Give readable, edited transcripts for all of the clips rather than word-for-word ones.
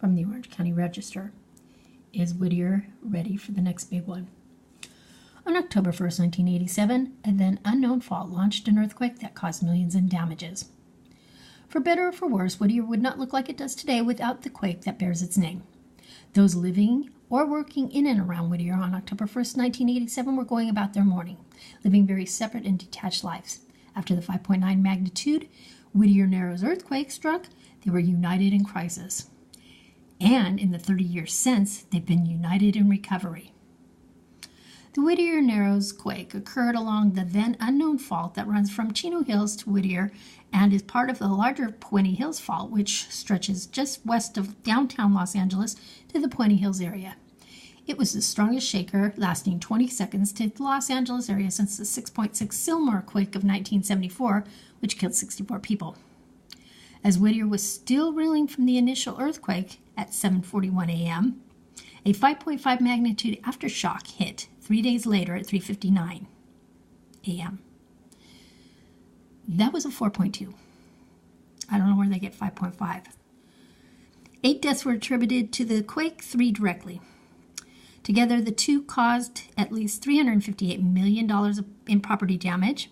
from the Orange County Register. Is Whittier ready for the next big one? On October 1st, 1987, a then unknown fault launched an earthquake that caused millions in damages. For better or for worse, Whittier would not look like it does today without the quake that bears its name. Those living or working in and around Whittier on October 1st, 1987 were going about their morning, living very separate and detached lives. After the 5.9 magnitude Whittier Narrows earthquake struck, they were united in crisis. And in the 30 years since, they've been united in recovery. The Whittier Narrows quake occurred along the then unknown fault that runs from Chino Hills to Whittier and is part of the larger Puente Hills fault, which stretches just west of downtown Los Angeles to the Puente Hills area. It was the strongest shaker, lasting 20 seconds, to the Los Angeles area since the 6.6 Sylmar quake of 1974, which killed 64 people. As Whittier was still reeling from the initial earthquake at 7:41 a.m., a 5.5 magnitude aftershock hit 3 days later at 3:59 a.m. That was a 4.2. I don't know where they get 5.5. 8 deaths were attributed to the quake, 3 directly. Together, the two caused at least $358 million in property damage,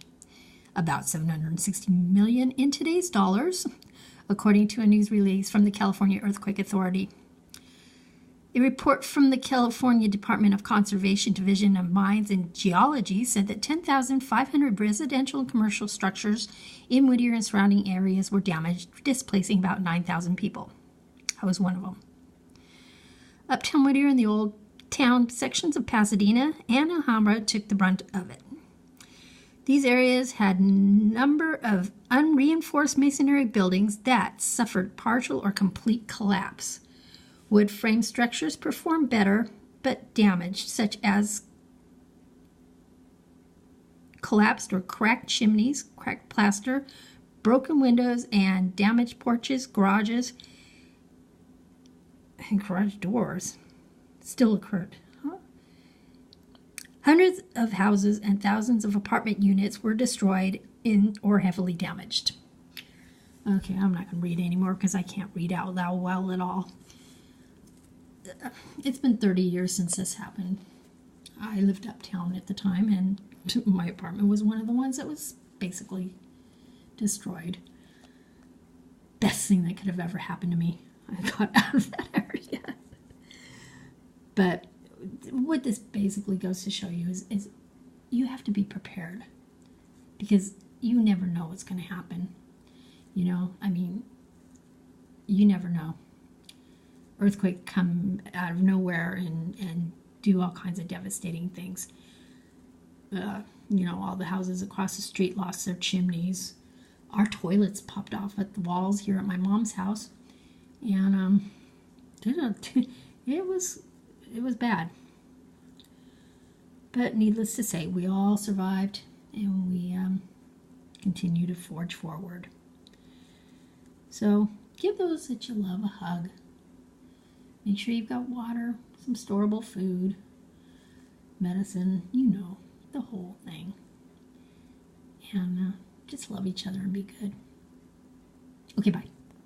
about $760 million in today's dollars, according to a news release from the California Earthquake Authority. A report from the California Department of Conservation Division of Mines and Geology said that 10,500 residential and commercial structures in Whittier and surrounding areas were damaged, displacing about 9,000 people. I was one of them. Uptown Whittier and the Old Town sections of Pasadena and Alhambra took the brunt of it. These areas had a number of unreinforced masonry buildings that suffered partial or complete collapse. Wood frame structures performed better, but damaged, such as collapsed or cracked chimneys, cracked plaster, broken windows, and damaged porches, garages, and garage doors still occurred. Hundreds of houses and thousands of apartment units were destroyed or heavily damaged. Okay, I'm not going to read anymore because I can't read out loud well at all. It's been 30 years since this happened. I lived uptown at the time, and my apartment was one of the ones that was basically destroyed. Best thing that could have ever happened to me. I got out of that area. But what this basically goes to show you is you have to be prepared, because you never know what's going to happen. You know, I mean, you never know. Earthquake come out of nowhere and do all kinds of devastating things. You know, all the houses across the street lost their chimneys. Our toilets popped off at the walls here at my mom's house, and it was bad. But needless to say, we all survived, and we continue to forge forward. So give those that you love a hug. Make sure you've got water, some storable food, medicine, you know, the whole thing. And just love each other and be good. Okay, bye.